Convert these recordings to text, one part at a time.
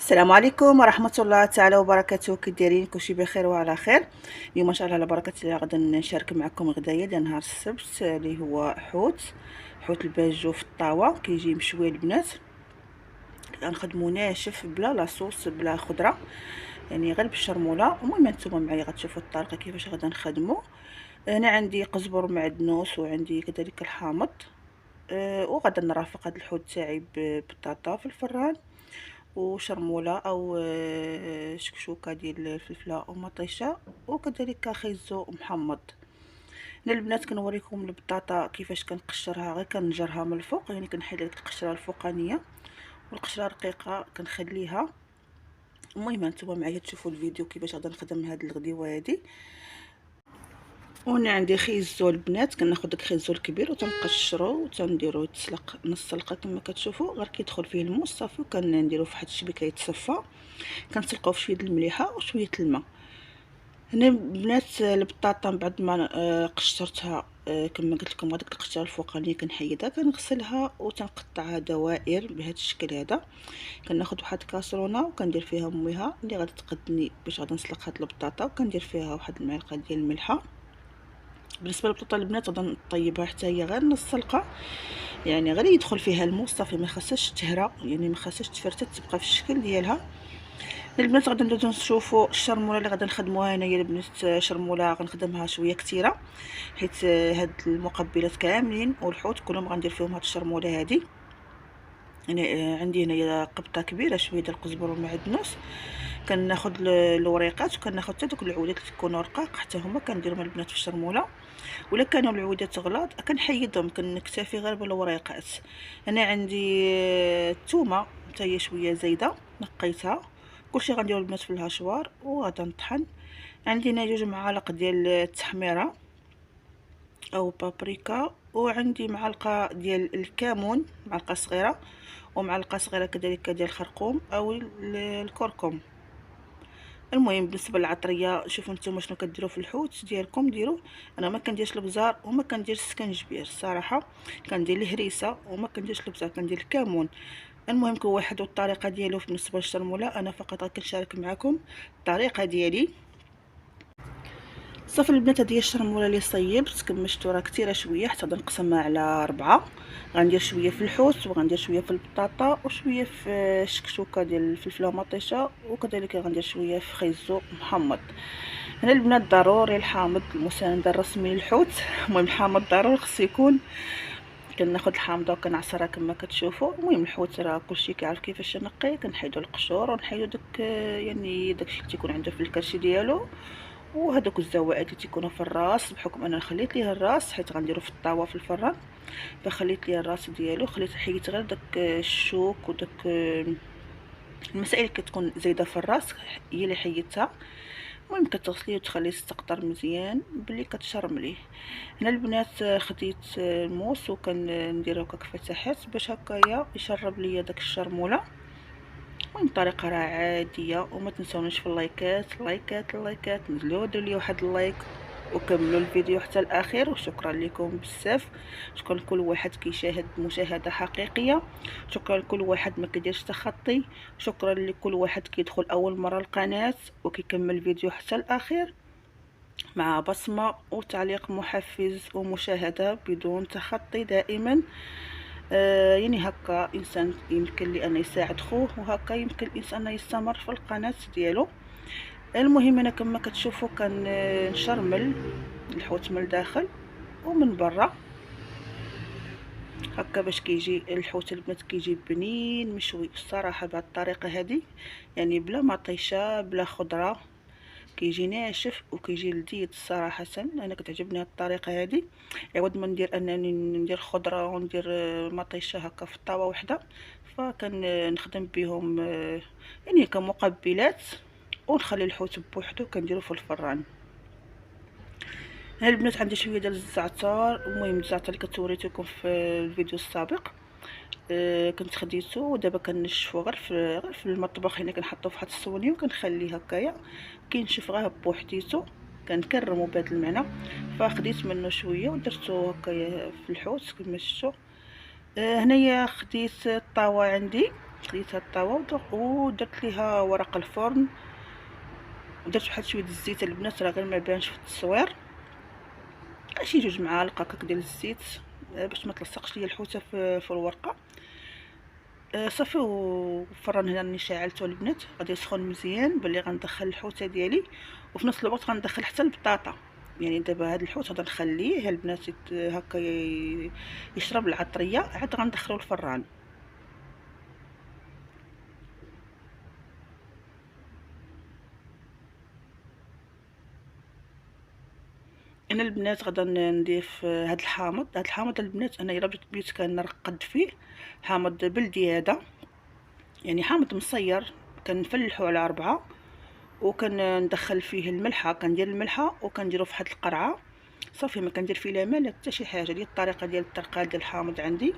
السلام عليكم ورحمة الله تعالى وبركاته. كي دايرين؟ كلشي بخير وعلى خير. اليوم ان شاء الله على بركة الله غادي نشارك معكم غدايا ديال نهار السبت اللي هو حوت الباجو في الطاوة. كيجي مشوي البنات، غنخدمو ناشف بلا لاصوص بلا خضرة، يعني غير بالشرموله. المهم نتوما معايا غتشوفوا الطريقه كيفاش غادي نخدمو. انا عندي قزبر معدنوس وعندي كذلك الحامض. وغادي نرافق هذا الحوت تاعي ببطاطا في الفران وشرموله او شكشوكه ديال الفلفله ومطيشه وكذلك خيزو محمض. انا البنات كنوريكم البطاطا كيفاش كنقشرها، غير كنجرها من الفوق، يعني كنحيد ديك القشره الفوقانيه والقشره رقيقه كنخليها. المهم نتوما معايا تشوفوا الفيديو كيفاش غادي نخدم هاد الغديوه هادي. وانا عندي خيزو البنات، كناخذ داك الخيزو الكبير وتنقشرو وتنديرو يتسلق نص سلقه كما كتشوفوا، غير كيدخل فيه الماء صافي، وكنديرو في واحد الشبكه يتصفى، كنسلقوه في شويه المليحه وشويه الماء. هنا البنات البطاطا من بعد ما قشرتها كما قلت لكم هذيك القشره الفوقانيه كنحيدها، كنغسلها وتنقطعها دوائر بهذا الشكل هذا. كناخذ واحد الكاسرونه وكندير فيها مويها اللي غادي تقدني باش غادي نسلق هاد البطاطا، وكندير فيها واحد المعلقه ديال الملحه. بالنسبه للبطاطا البنات غادي نطيبها حتى هي غير نص سلقه، يعني غير يدخل فيها الماء صافي، ما خاصهاش تهرى، يعني ما خاصهاش تفرتت، تبقى في الشكل ديالها. البنات غادي نبداو نشوفوا الشرموله اللي غادي نخدموها هنايا. البنات شرموله غنخدمها شويه كثيره، حيت هاد المقبلات كاملين والحوت كلهم غندير فيهم هاد الشرموله هادي. انا عندي هنايا قبطه كبيره شويه ديال القزبر والمعدنوس، كناخذ الوريقات وكناخذ حتى دوك العودات اللي تكونوا رقاق حتى هما كنديرهم البنات في الشرموله. ولا كانوا العودات غلاط كنحيدهم، كنكتفي غير بالوريقات. انا عندي الثومه حتى هي شويه زايده نقيتها. كلشي غنديرو البنات في الهاشوار وغادا نطحن. عندي هنا 2 معالق ديال التحميره او بابريكا، وعندي معلقه ديال الكمون معلقه صغيره، ومعلقه صغيره كذلك ديال الخرقوم او الكركم. المهم بالنسبه للعطريه شوفوا نتوما شنو كديروا في الحوت ديالكم ديروا. انا ما كنديرش البزار وما كنديرش السكنجبير الصراحه، كندير الهريسه وما كنديرش البزار، كندير الكمون. المهم كل واحد والطريقه ديالو. بالنسبه للشرموله انا فقط كنشارك معكم الطريقه ديالي. صافي البنات هذه هي الشرموله اللي صيبت، كمشتو راه كثيره شويه حتى نقسمها على 4. غندير شويه في الحوت وغندير شويه في البطاطا وشويه في الشكشوكه ديال الفلفله ومطيشه، وكذلك غندير شويه في خيزو محمض. هنا البنات ضروري الحامض المساند الرسمي للحوت. المهم الحامض ضروري خصو يكون. كناخذ الحامضه وكنعصرها كما كتشوفوا. المهم الحوت راه كلشي كيعرف كيفاش نقيه، كنحيدو القشور ونحيدو داك يعني داكشي اللي تيكون عنده في الكرشي ديالو، وهذوك الزوائد اللي تيكونوا في الراس، بحكم انا خليت ليه الراس حيت غنديرو في الطاوه في الفران، فخليت ليه الراس ديالو، حيت غير داك الشوك وداك المسائل اللي كتكون زايده في الراس هي اللي حيدتها. المهم كتغسليه وتخليه يستقطر مزيان بلي كتشرمليه. هنا البنات خديت الموس وكنديرو هكاك فتحات باش هكايا يشرب ليا داك الشرموله. المهم الطريقه راه عاديه، وما تنسونيش في اللايكات اللايكات اللايكات، نزلوا ديروا لي واحد اللايك وكملوا الفيديو حتى الاخير. وشكرا لكم بزاف، شكرا لكل واحد كيشاهد مشاهده حقيقيه، شكرا لكل واحد ما كيديرش تخطي، شكرا لكل واحد كيدخل اول مره القناه وكيكمل الفيديو حتى الاخير مع بصمه وتعليق محفز ومشاهده بدون تخطي دائما. يعني هكا انسان يمكن لي انه يساعد خوه، وهكا يمكن الانسان يستمر في القناه ديالو. المهم انا كما كتشوفوا كنشرمل الحوت من الداخل ومن برا هكا باش كيجي الحوت البنات كيجي بنين مشوي الصراحه بهذه الطريقه هذه، يعني بلا مطيشه بلا خضره، كيجي ناشف وكيجي لذيذ الصراحه. انا كتعجبني هذه الطريقه هذه، عوض ما ندير انني ندير خضره وندير مطيشه هكا في الطاوه وحده، فكنخدم بهم يعني كمقبلات ونخلي الحوت بوحدو كنديرو في الفران. هنا البنات عندي شويه ديال الزعتر. المهم الزعتر اللي كنت لكم في الفيديو السابق كنت خديته ودابا كنشفو غير في المطبخ هنا، كنحطو في واحد الصوني وكنخليه هكايا كينشف غير بوحديتو، كنكرمو بهذا المعنى. فخديت منه شويه ودرتو هكايا في الحوت كما شفتوا. هنايا خديت الطاوه عندي خديت هاد الطاوة ودرت ليها ورق الفرن، ودرت واحد شويه الزيت البنات، راه غير ما بانش في التصوير، شي 2 معالق هكاك ديال الزيت باش ما تلصقش ليا الحوته في الورقه. صافي والفران هنا راني شعلته البنات، غادي يسخن مزيان باللي غندخل الحوته ديالي، وفي نفس الوقت غندخل حتى البطاطا. يعني دابا هاد الحوت غادي نخليه البنات هكا يشرب العطريه، عاد غندخلو الفران. انا البنات غادا نضيف هاد الحامض البنات، انا الا بديت كنرقد فيه. حامض بلدي هذا، يعني حامض مصير، كنفلحو على 4، وكندخل فيه الملحه، كندير الملحه وكنديرو في واحد القرعه. صافي ما كندير فيه لا ماء لا حتى شي حاجه. ديال الطريقه ديال الترقاد ديال الحامض عندي.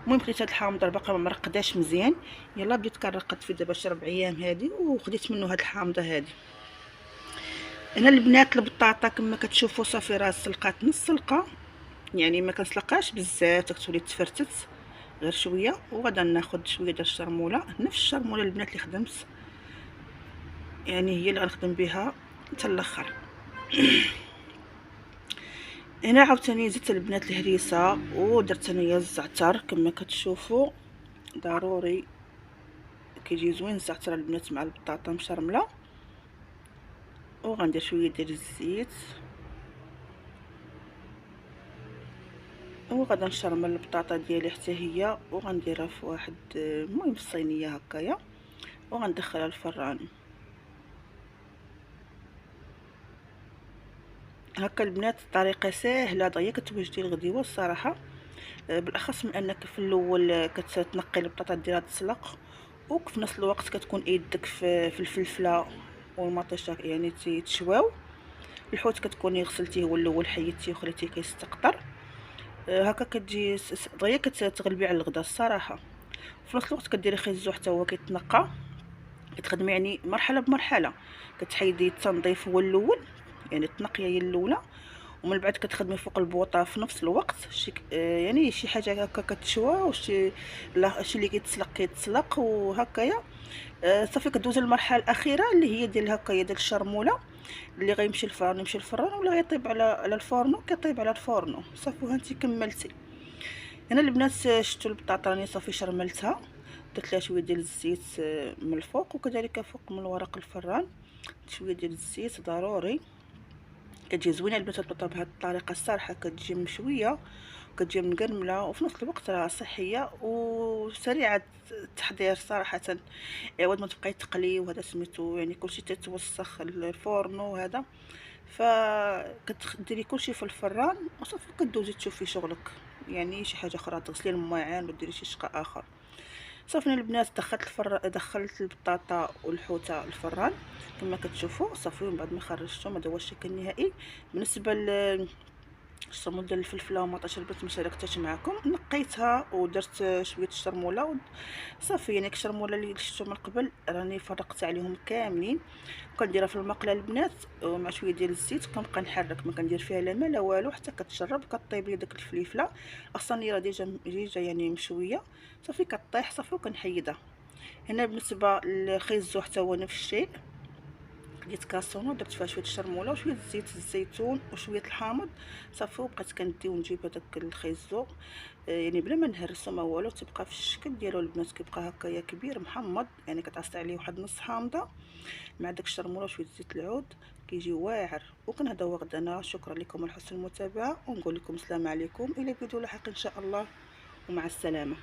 المهم خديت هاد الحامض راه باقا ما مرقداش مزيان، يلا بديت كنرقد فيه دابا شي 4 ايام هادي، وخديت منه هاد الحامضه هادي. هنا البنات البطاطا كما كتشوفوا صافي راه سلقات نص سلقه، يعني ما كنسلقاش بزاف تولي تفرتت غير شويه. وغادا ناخذ شويه ديال الشرموله، نفس الشرموله البنات اللي خدمت، يعني هي اللي غنخدم بها حتى الاخر. هنا عاوتاني زدت البنات الهريسه، ودرت انايا الزعتر كما كتشوفوا، ضروري كيجي زوين الزعتر البنات مع البطاطا مشرمله. وغندير شويه ديال الزيت، وغادا نشرمل البطاطا ديالي حتى هي، وغنديرها في واحد المهم في الصينيه هكايا، وغندخلها الفران. هكا البنات الطريقه ساهله دغيا كتوجدي الغديوه الصراحه. بالاخص من انك في الاول كتنقي البطاطا ديالها تسلق، وفي نفس الوقت كتكون يدك في الفلفله والمطيشه يعني تشواو. الحوت كتكوني غسلتيه هو الاول، حيدتيه وخليتيه كيستقطر. هكا كتجي دغيا كتغلبي على الغدا الصراحه. في نفس الوقت كديري خيزو حتى هو كيتنقى، كتخدمي يعني مرحله بمرحله. كتحيدي التنظيف هو الاول، يعني التنقيه هي الاولى، ومن بعد كتخدمي فوق البوطه في نفس الوقت. يعني شي حاجه هكا كتشوى، وشي لا شي اللي كيتسلق وهكايا. صافي كدوزي للمرحله الاخيره اللي هي ديال هكايا ديال الشرموله، اللي غيمشي الفران يمشي الفران، ولا غيطيب على الفورنو كيطيب على الفورنو. صافي وهانتي كملتي. هنا البنات شفتوا البطاطا راني صافي شرملتها، درت لها شويه ديال الزيت من الفوق، وكذلك فوق من ورق الفران شويه ديال الزيت ضروري. كتجي زوينه البنات البطاطا بهذه الطريقه الصراحه، كتجي مشويه وكتجي مقرمله، وفي نفس الوقت راه صحيه وسريعه التحضير صراحه. عوض ما تبقاي تقلي وهذا سميتو يعني كلشي تتوسخ الفرن وهذا، فكتديري كلشي في الفران وصافي كدوزي تشوفي شغلك. يعني شي حاجه اخرى تغسلي الماعن وديري شي شقه اخر. صافي البنات دخلت البطاطا والحوته الفران كما كتشوفوا. صافي من بعد ما خرجتهم هذا هو الشكل النهائي. بالنسبه الشرموله ديال الفلفله والمطيشه البنات ما شاركتهاش معكم، نقيتها ودرت شويه الشرموله صافي. يعني الشرموله اللي شفتو من قبل راني فرقت عليهم كاملين، كنديرها في المقله البنات مع شويه ديال الزيت، كنبقى نحرك ما كندير فيها لا ماء لا والو حتى كتشرب. كطيب لي داك الفليفله اصلا راه ديجا يعني مشويه، صافي كطيح صافي وكنحيدها. هنا بالنسبه للخيزو حتى هو نفس الشيء، خديت كاسونه درت فيها شويه الشرموله وشويه زيت الزيتون وشويه الحامض صافي، وبقيت كندي ونجيب هذاك الخيزو يعني بلا ما نهرسو ما والو، تبقى في الشكل ديالو البنات، كيبقى هكايا كبير محمض. يعني كتعصري عليه واحد نص حامضه مع داك الشرموله وشويه زيت العود، كيجي واعر. وكان هذا هو غدانا. شكرا لكم على حسن المتابعه، ونقول لكم السلام عليكم الى فيديو لاحق ان شاء الله، ومع السلامه.